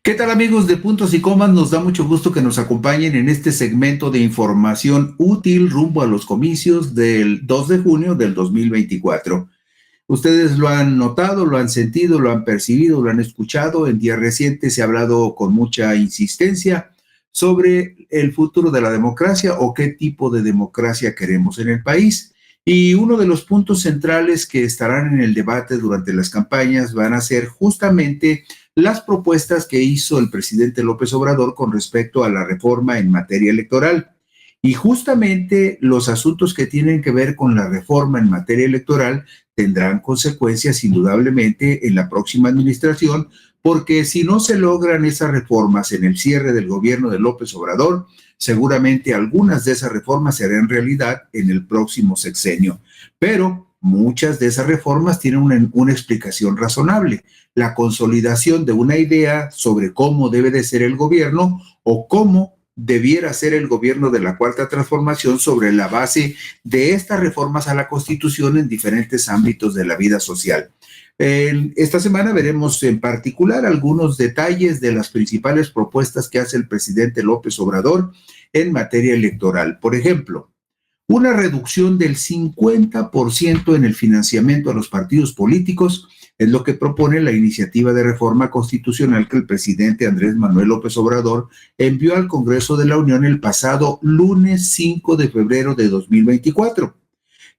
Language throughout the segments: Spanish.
¿Qué tal, amigos de Puntos y Comas? Nos da mucho gusto que nos acompañen en este segmento de información útil rumbo a los comicios del 2 de junio del 2024. Ustedes lo han notado, lo han sentido, lo han percibido, lo han escuchado. En días recientes se ha hablado con mucha insistencia sobre el futuro de la democracia o qué tipo de democracia queremos en el país. Y uno de los puntos centrales que estarán en el debate durante las campañas van a ser justamente las propuestas que hizo el presidente López Obrador con respecto a la reforma en materia electoral. Y justamente los asuntos que tienen que ver con la reforma en materia electoral tendrán consecuencias indudablemente en la próxima administración, porque si no se logran esas reformas en el cierre del gobierno de López Obrador, seguramente algunas de esas reformas se harán realidad en el próximo sexenio. Pero muchas de esas reformas tienen una explicación razonable: la consolidación de una idea sobre cómo debe de ser el gobierno o cómo debiera ser el gobierno de la Cuarta Transformación sobre la base de estas reformas a la Constitución en diferentes ámbitos de la vida social. Esta semana veremos en particular algunos detalles de las principales propuestas que hace el presidente López Obrador en materia electoral. Por ejemplo, una reducción del 50% en el financiamiento a los partidos políticos es lo que propone la iniciativa de reforma constitucional que el presidente Andrés Manuel López Obrador envió al Congreso de la Unión el pasado lunes 5 de febrero de 2024,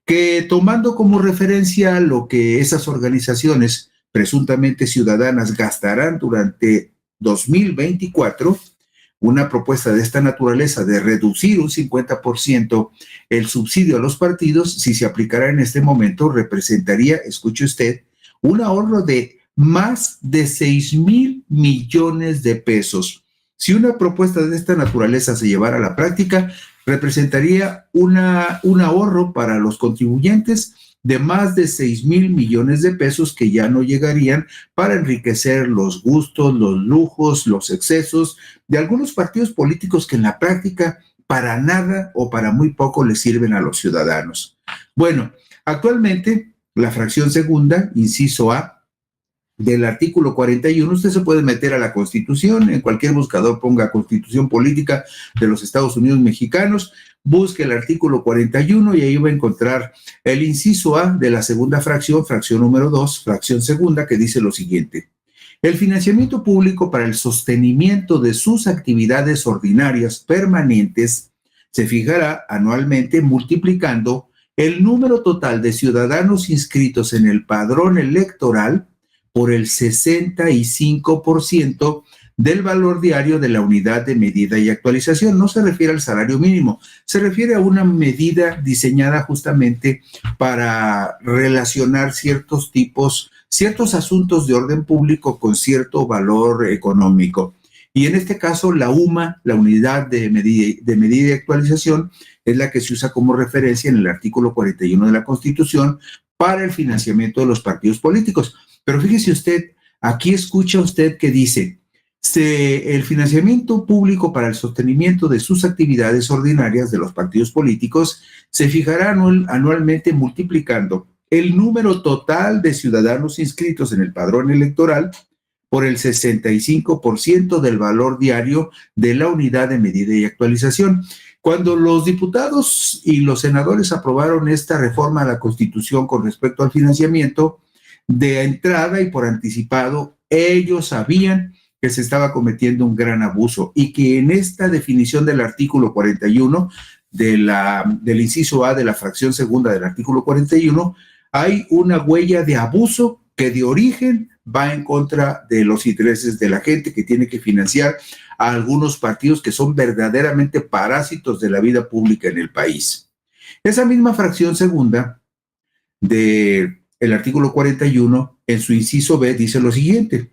que, tomando como referencia lo que esas organizaciones presuntamente ciudadanas gastarán durante 2024, una propuesta de esta naturaleza de reducir un 50% el subsidio a los partidos, si se aplicara en este momento, representaría, escuche usted, un ahorro de más de 6,000 millones de pesos. Si una propuesta de esta naturaleza se llevara a la práctica, representaría un ahorro para los contribuyentes de más de 6,000 millones de pesos que ya no llegarían para enriquecer los gustos, los lujos, los excesos de algunos partidos políticos que en la práctica para nada o para muy poco le sirven a los ciudadanos. Bueno, actualmente la fracción segunda, inciso A, del artículo 41, usted se puede meter a la Constitución, en cualquier buscador ponga Constitución Política de los Estados Unidos Mexicanos, busque el artículo 41 y ahí va a encontrar el inciso A de la segunda fracción, fracción número 2, fracción segunda, que dice lo siguiente: el financiamiento público para el sostenimiento de sus actividades ordinarias permanentes se fijará anualmente multiplicando el número total de ciudadanos inscritos en el padrón electoral por el 65% del valor diario de la unidad de medida y actualización. No se refiere al salario mínimo, se refiere a una medida diseñada justamente para relacionar ciertos asuntos de orden público con cierto valor económico. Y en este caso, la UMA, la unidad de medida y actualización, es la que se usa como referencia en el artículo 41 de la Constitución para el financiamiento de los partidos políticos. Pero fíjese usted, aquí escucha usted que dice: el financiamiento público para el sostenimiento de sus actividades ordinarias de los partidos políticos se fijará anualmente multiplicando el número total de ciudadanos inscritos en el padrón electoral por el 65% del valor diario de la unidad de medida y actualización. Cuando los diputados y los senadores aprobaron esta reforma a la Constitución con respecto al financiamiento, de entrada y por anticipado, ellos sabían que se estaba cometiendo un gran abuso y que en esta definición del artículo 41 del inciso A de la fracción segunda del artículo 41 hay una huella de abuso que de origen va en contra de los intereses de la gente, que tiene que financiar a algunos partidos que son verdaderamente parásitos de la vida pública en el país. Esa misma fracción segunda del artículo 41, en su inciso B, dice lo siguiente: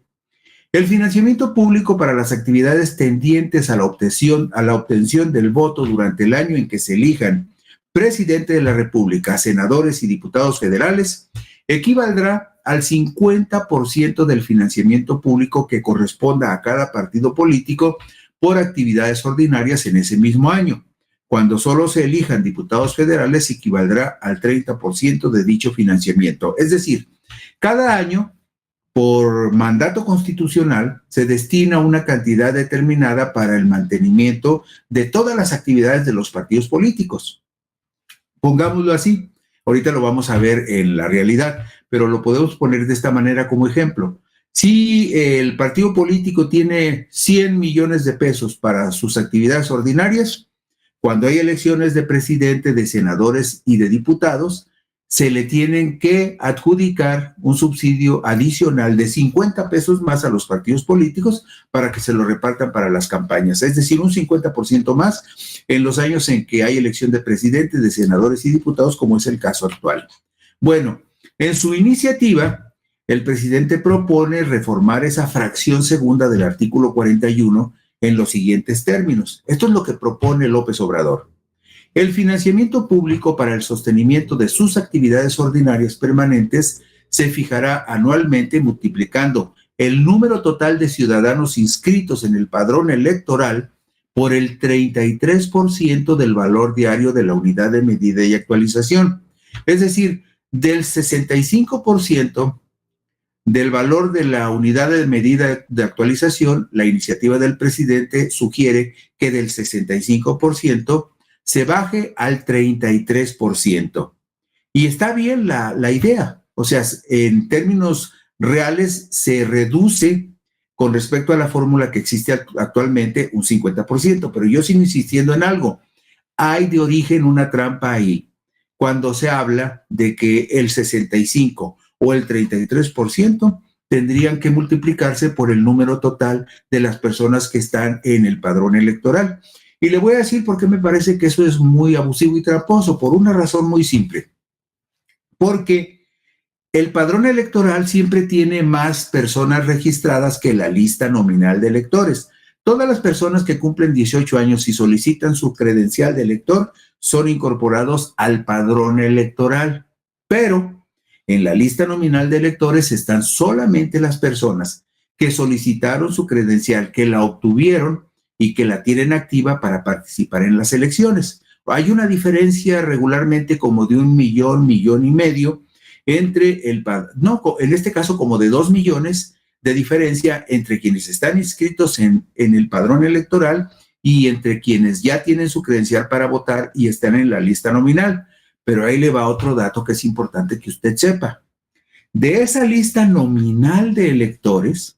el financiamiento público para las actividades tendientes a la obtención del voto durante el año en que se elijan presidente de la República, senadores y diputados federales, equivaldrá al 50% del financiamiento público que corresponda a cada partido político por actividades ordinarias en ese mismo año. Cuando solo se elijan diputados federales, equivaldrá al 30% de dicho financiamiento. Es decir, cada año por mandato constitucional, se destina una cantidad determinada para el mantenimiento de todas las actividades de los partidos políticos. Pongámoslo así, ahorita lo vamos a ver en la realidad, pero lo podemos poner de esta manera como ejemplo. Si el partido político tiene 100 millones de pesos para sus actividades ordinarias, cuando hay elecciones de presidente, de senadores y de diputados, se le tienen que adjudicar un subsidio adicional de 50 pesos más a los partidos políticos para que se lo repartan para las campañas, es decir, un 50% más en los años en que hay elección de presidente, de senadores y diputados, como es el caso actual. Bueno, en su iniciativa, el presidente propone reformar esa fracción segunda del artículo 41 en los siguientes términos. Esto es lo que propone López Obrador. El financiamiento público para el sostenimiento de sus actividades ordinarias permanentes se fijará anualmente multiplicando el número total de ciudadanos inscritos en el padrón electoral por el 33% del valor diario de la unidad de medida y actualización. Es decir, del 65% del valor de la unidad de medida de actualización, la iniciativa del presidente sugiere que del 65% se baje al 33%. Y está bien la idea. O sea, en términos reales se reduce con respecto a la fórmula que existe actualmente un 50%, pero yo sigo insistiendo en algo. Hay de origen una trampa ahí cuando se habla de que el 65 o el 33% tendrían que multiplicarse por el número total de las personas que están en el padrón electoral. Y le voy a decir por qué me parece que eso es muy abusivo y tramposo, por una razón muy simple. Porque el padrón electoral siempre tiene más personas registradas que la lista nominal de electores. Todas las personas que cumplen 18 años y solicitan su credencial de elector son incorporados al padrón electoral. Pero en la lista nominal de electores están solamente las personas que solicitaron su credencial, que la obtuvieron y que la tienen activa para participar en las elecciones. Hay una diferencia regularmente como de 1 millón, 1,5 millones entre en este caso como de 2 millones de diferencia entre quienes están inscritos en el padrón electoral y entre quienes ya tienen su credencial para votar y están en la lista nominal. Pero ahí le va otro dato que es importante que usted sepa. De esa lista nominal de electores,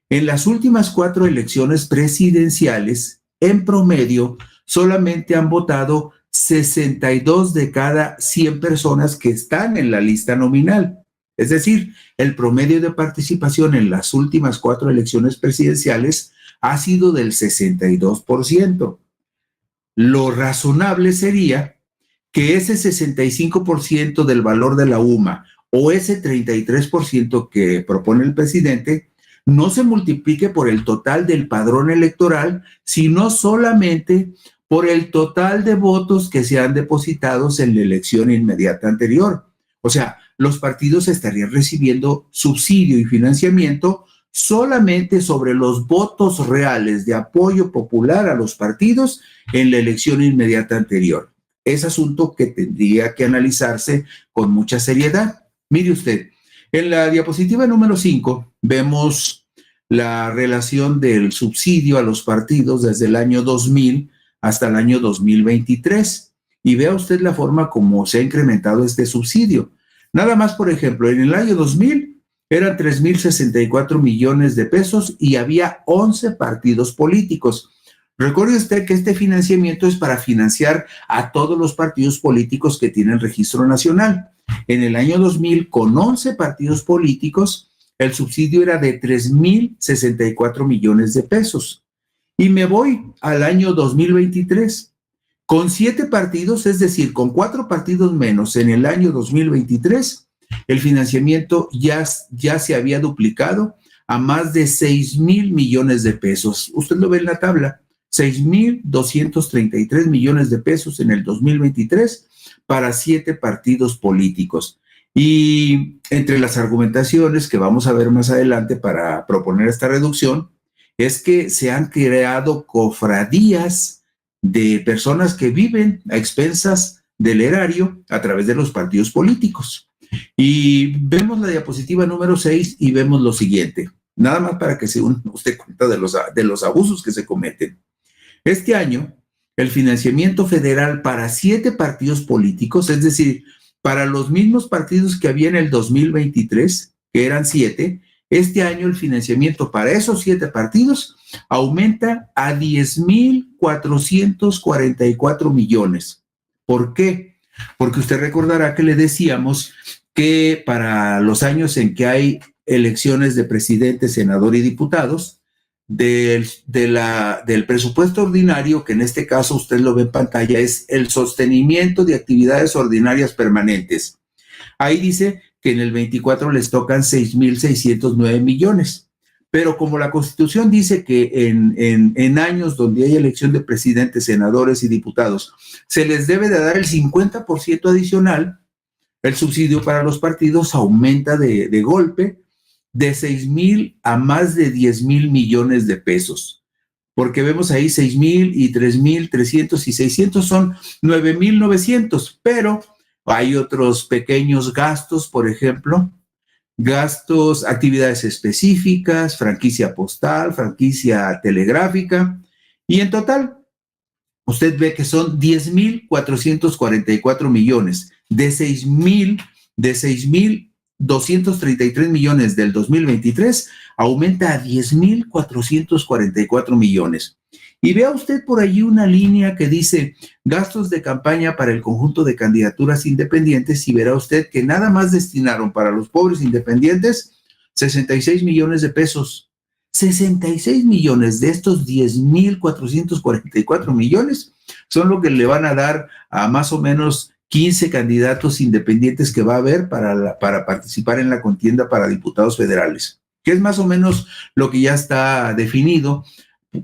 en las últimas 4 elecciones presidenciales, en promedio, solamente han votado 62 de cada 100 personas que están en la lista nominal. Es decir, el promedio de participación en las últimas 4 elecciones presidenciales ha sido del 62%. Lo razonable sería que ese 65% del valor de la UMA o ese 33% que propone el presidente no se multiplique por el total del padrón electoral, sino solamente por el total de votos que se han depositado en la elección inmediata anterior. O sea, los partidos estarían recibiendo subsidio y financiamiento solamente sobre los votos reales de apoyo popular a los partidos en la elección inmediata anterior. Es asunto que tendría que analizarse con mucha seriedad. Mire usted, en la diapositiva número 5 vemos la relación del subsidio a los partidos desde el año 2000 hasta el año 2023. Y vea usted la forma como se ha incrementado este subsidio. Nada más, por ejemplo, en el año 2000 eran 3,064 millones de pesos y había 11 partidos políticos. Recuerde usted que este financiamiento es para financiar a todos los partidos políticos que tienen registro nacional. En el año 2000, con 11 partidos políticos, el subsidio era de 3,064 millones de pesos. Y me voy al año 2023. Con 7 partidos, es decir, con 4 partidos menos en el año 2023, el financiamiento ya se había duplicado a más de 6,000 millones de pesos. Usted lo ve en la tabla, 6,233 millones de pesos en el 2023 para 7 partidos políticos. Y entre las argumentaciones que vamos a ver más adelante para proponer esta reducción, es que se han creado cofradías de personas que viven a expensas del erario a través de los partidos políticos. Y vemos la diapositiva número 6 y vemos lo siguiente, nada más para que se usted cuenta de los abusos que se cometen. Este año, el financiamiento federal para 7 partidos políticos, es decir, para los mismos partidos que había en el 2023, que eran 7, este año el financiamiento para esos 7 partidos aumenta a 10,444 millones. ¿Por qué? Porque usted recordará que le decíamos que para los años en que hay elecciones de presidente, senador y diputados, del presupuesto ordinario, que en este caso usted lo ve en pantalla, es el sostenimiento de actividades ordinarias permanentes. Ahí dice que en el 24 les tocan 6,609 millones. Pero como la Constitución dice que en años donde hay elección de presidentes, senadores y diputados, se les debe de dar el 50% adicional, el subsidio para los partidos aumenta de golpe de 6,000 a más de 10,000 millones de pesos. Porque vemos ahí 6,000 y 3,300 y 600 son 9,900, pero hay otros pequeños gastos, por ejemplo, gastos, actividades específicas, franquicia postal, franquicia telegráfica, y en total usted ve que son 10,444 millones, de 6,233 millones del 2023, aumenta a 10,444 millones. Y vea usted por allí una línea que dice gastos de campaña para el conjunto de candidaturas independientes, y verá usted que nada más destinaron para los pobres independientes 66 millones de pesos. 66 millones de estos 10,444 millones son lo que le van a dar a más o menos 15 candidatos independientes que va a haber para participar en la contienda para diputados federales, que es más o menos lo que ya está definido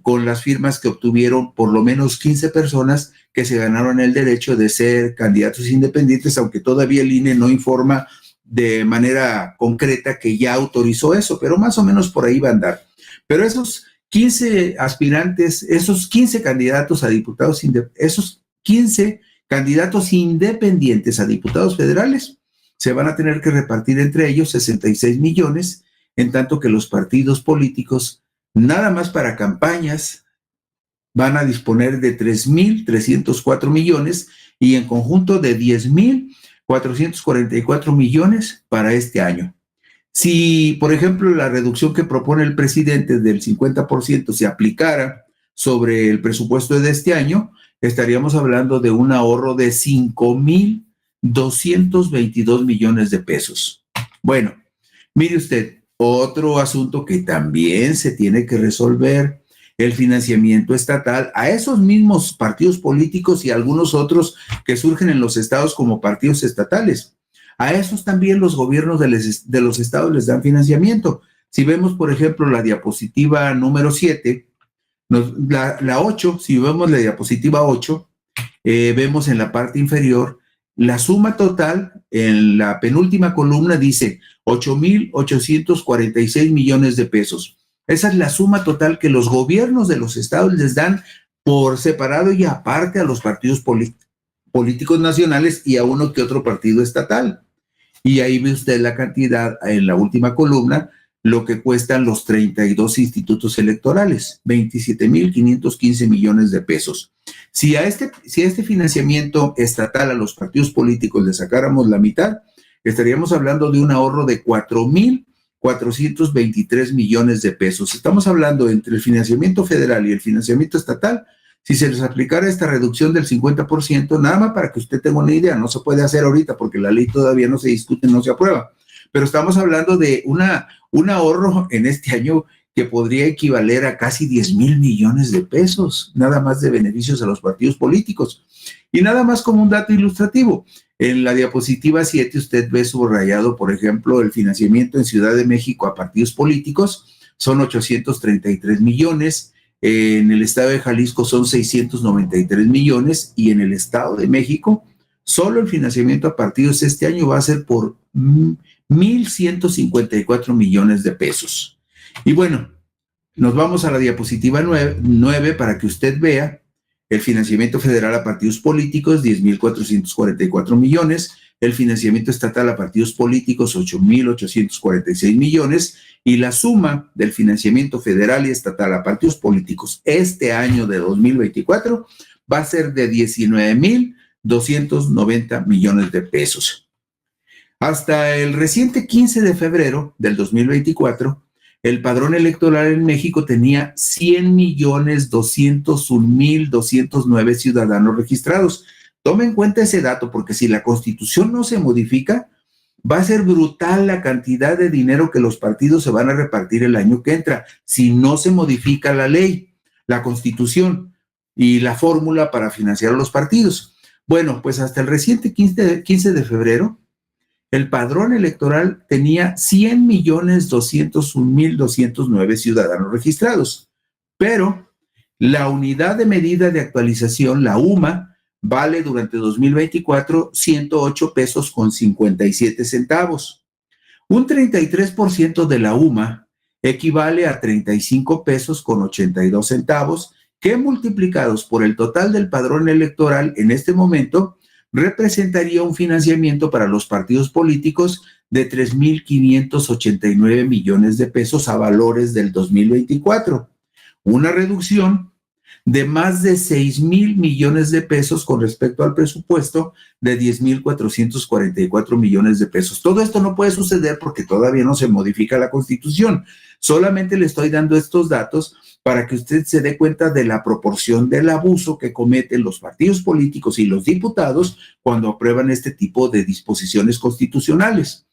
con las firmas que obtuvieron por lo menos 15 personas que se ganaron el derecho de ser candidatos independientes, aunque todavía el INE no informa de manera concreta que ya autorizó eso, pero más o menos por ahí va a andar. Pero esos 15 aspirantes, esos 15 candidatos a diputados, esos 15 candidatos independientes a diputados federales, se van a tener que repartir entre ellos 66 millones, en tanto que los partidos políticos, nada más para campañas, van a disponer de 3,304 millones y en conjunto de 10,444 millones para este año. Si, por ejemplo, la reducción que propone el presidente del 50% se aplicara sobre el presupuesto de este año, estaríamos hablando de un ahorro de 5,222 millones de pesos. Bueno, mire usted, otro asunto que también se tiene que resolver, el financiamiento estatal a esos mismos partidos políticos y algunos otros que surgen en los estados como partidos estatales. A esos también los gobiernos de los estados les dan financiamiento. Si vemos, por ejemplo, la diapositiva número 7, la 8, si vemos la diapositiva 8, vemos en la parte inferior la suma total, en la penúltima columna dice 8,846 millones de pesos. Esa es la suma total que los gobiernos de los estados les dan por separado y aparte a los partidos políticos nacionales y a uno que otro partido estatal. Y ahí ve usted la cantidad en la última columna, lo que cuestan los 32 institutos electorales, 27,515 millones de pesos. Si a este financiamiento estatal a los partidos políticos le sacáramos la mitad, estaríamos hablando de un ahorro de 4,423 millones de pesos. Estamos hablando entre el financiamiento federal y el financiamiento estatal. Si se les aplicara esta reducción del 50%, nada más para que usted tenga una idea, no se puede hacer ahorita porque la ley todavía no se discute, no se aprueba, pero estamos hablando de un ahorro en este año que podría equivaler a casi 10,000 millones de pesos, nada más de beneficios a los partidos políticos. Y nada más como un dato ilustrativo, en la diapositiva 7 usted ve subrayado, por ejemplo, el financiamiento en Ciudad de México a partidos políticos, son 833 millones, en el estado de Jalisco son 693 millones y en el estado de México solo el financiamiento a partidos este año va a ser por 1,154 millones de pesos. Y bueno, nos vamos a la diapositiva 9 para que usted vea el financiamiento federal a partidos políticos, 10,444 millones, el financiamiento estatal a partidos políticos 8,846 millones y la suma del financiamiento federal y estatal a partidos políticos este año de 2024 va a ser de 19,290 millones de pesos. Hasta el reciente 15 de febrero del 2024, el padrón electoral en México tenía 100,201,209 ciudadanos registrados. Tome en cuenta ese dato, porque si la Constitución no se modifica, va a ser brutal la cantidad de dinero que los partidos se van a repartir el año que entra, si no se modifica la ley, la Constitución y la fórmula para financiar a los partidos. Bueno, pues hasta el reciente 15 de febrero, el padrón electoral tenía 100,201,209 ciudadanos registrados, pero la unidad de medida de actualización, la UMA, vale durante 2024 108 pesos con 57 centavos. Un 33% de la UMA equivale a 35 pesos con 82 centavos, que multiplicados por el total del padrón electoral en este momento representaría un financiamiento para los partidos políticos de 3,589 millones de pesos a valores del 2024, una reducción de más de 6,000 millones de pesos con respecto al presupuesto de 10,444 millones de pesos. Todo esto no puede suceder porque todavía no se modifica la Constitución. Solamente le estoy dando estos datos para que usted se dé cuenta de la proporción del abuso que cometen los partidos políticos y los diputados cuando aprueban este tipo de disposiciones constitucionales.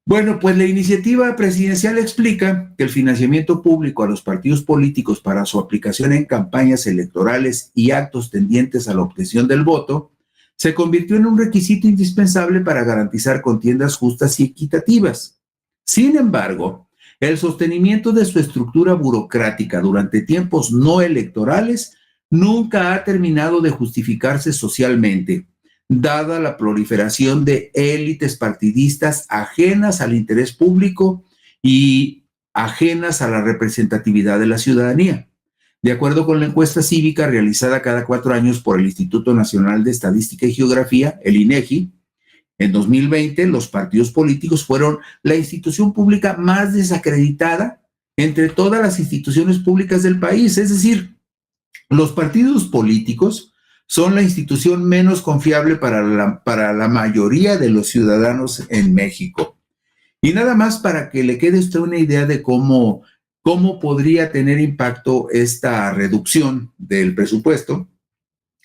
Bueno, pues la iniciativa presidencial explica que el financiamiento público a los partidos políticos para su aplicación en campañas electorales y actos tendientes a la obtención del voto se convirtió en un requisito indispensable para garantizar contiendas justas y equitativas. Sin embargo, el sostenimiento de su estructura burocrática durante tiempos no electorales nunca ha terminado de justificarse socialmente, dada la proliferación de élites partidistas ajenas al interés público y ajenas a la representatividad de la ciudadanía. De acuerdo con la encuesta cívica realizada cada 4 años por el Instituto Nacional de Estadística y Geografía, el INEGI, en 2020 los partidos políticos fueron la institución pública más desacreditada entre todas las instituciones públicas del país. Es decir, los partidos políticos son la institución menos confiable para la mayoría de los ciudadanos en México. Y nada más para que le quede usted una idea de cómo podría tener impacto esta reducción del presupuesto,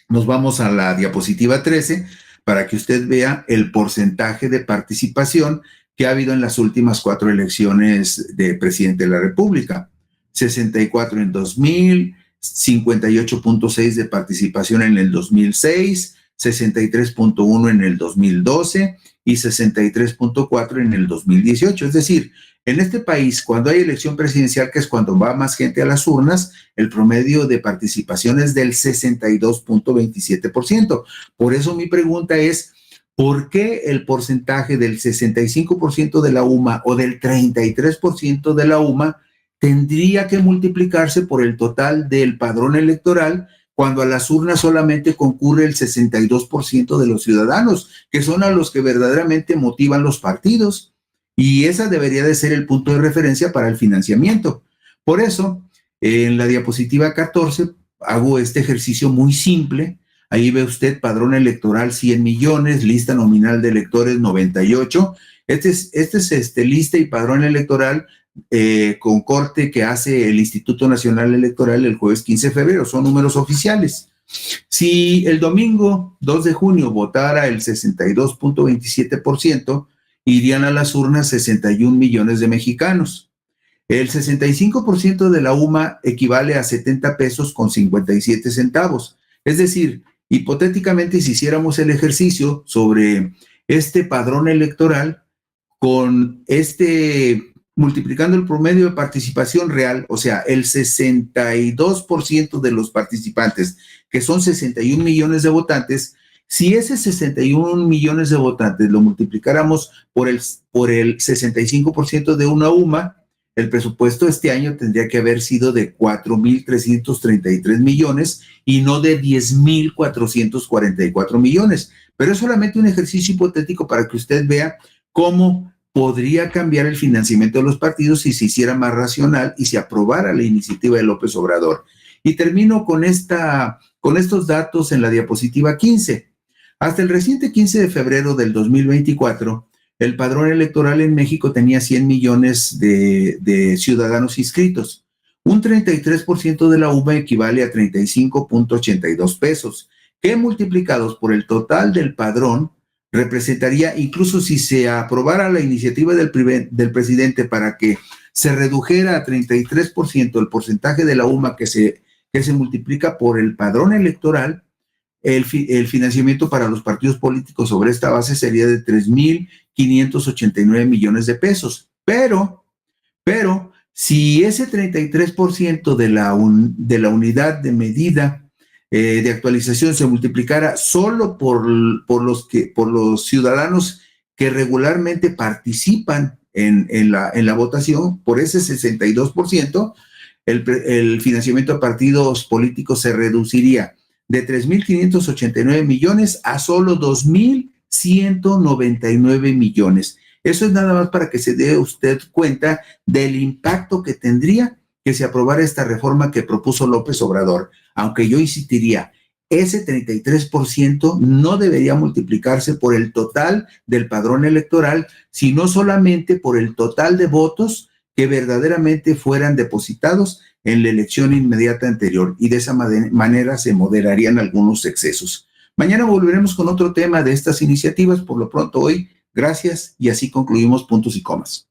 nos vamos a la diapositiva 13 para que usted vea el porcentaje de participación que ha habido en las últimas 4 elecciones de presidente de la República. 64 en 2000, 58.6 de participación en el 2006, 63.1 en el 2012 y 63.4 en el 2018. Es decir, en este país, cuando hay elección presidencial, que es cuando va más gente a las urnas, el promedio de participación es del 62.27%. Por eso mi pregunta es, ¿por qué el porcentaje del 65% de la UMA o del 33% de la UMA tendría que multiplicarse por el total del padrón electoral cuando a las urnas solamente concurre el 62% de los ciudadanos, que son a los que verdaderamente motivan los partidos? Y esa debería de ser el punto de referencia para el financiamiento. Por eso, en la diapositiva 14 hago este ejercicio muy simple. Ahí ve usted padrón electoral 100 millones, lista nominal de electores 98. Este es lista y padrón electoral con corte que hace el Instituto Nacional Electoral el jueves 15 de febrero, son números oficiales. Si el domingo 2 de junio votara el 62.27%, irían a las urnas 61 millones de mexicanos. El 65% de la UMA equivale a 70 pesos con 57 centavos. Es decir, hipotéticamente, si hiciéramos el ejercicio sobre este padrón electoral, con multiplicando el promedio de participación real, o sea, el 62% de los participantes, que son 61 millones de votantes, si ese 61 millones de votantes lo multiplicáramos por el 65% de una UMA, el presupuesto este año tendría que haber sido de 4,333 millones y no de 10,444 millones. pero es solamente un ejercicio hipotético para que usted vea cómo podría cambiar el financiamiento de los partidos si se hiciera más racional y se aprobara la iniciativa de López Obrador. Y termino con estos datos en la diapositiva 15. Hasta el reciente 15 de febrero del 2024, el padrón electoral en México tenía 100 millones de ciudadanos inscritos. Un 33% de la UMA equivale a 35.82 pesos, que multiplicados por el total del padrón representaría, incluso si se aprobara la iniciativa del presidente para que se redujera a 33% el porcentaje de la UMA que se multiplica por el padrón electoral, el financiamiento para los partidos políticos sobre esta base sería de 3.589 millones de pesos. Pero, si ese 33% de la unidad de medida de actualización se multiplicara solo por los ciudadanos que regularmente participan en la votación, por ese 62%, el financiamiento a partidos políticos se reduciría de 3.589 millones a solo 2.199 millones. Eso es nada más para que se dé usted cuenta del impacto que tendría que se aprobara esta reforma que propuso López Obrador. Aunque yo insistiría, ese 33% no debería multiplicarse por el total del padrón electoral, sino solamente por el total de votos que verdaderamente fueran depositados en la elección inmediata anterior, y de esa manera se moderarían algunos excesos. Mañana volveremos con otro tema de estas iniciativas. Por lo pronto hoy, gracias, y así concluimos Puntos y Comas.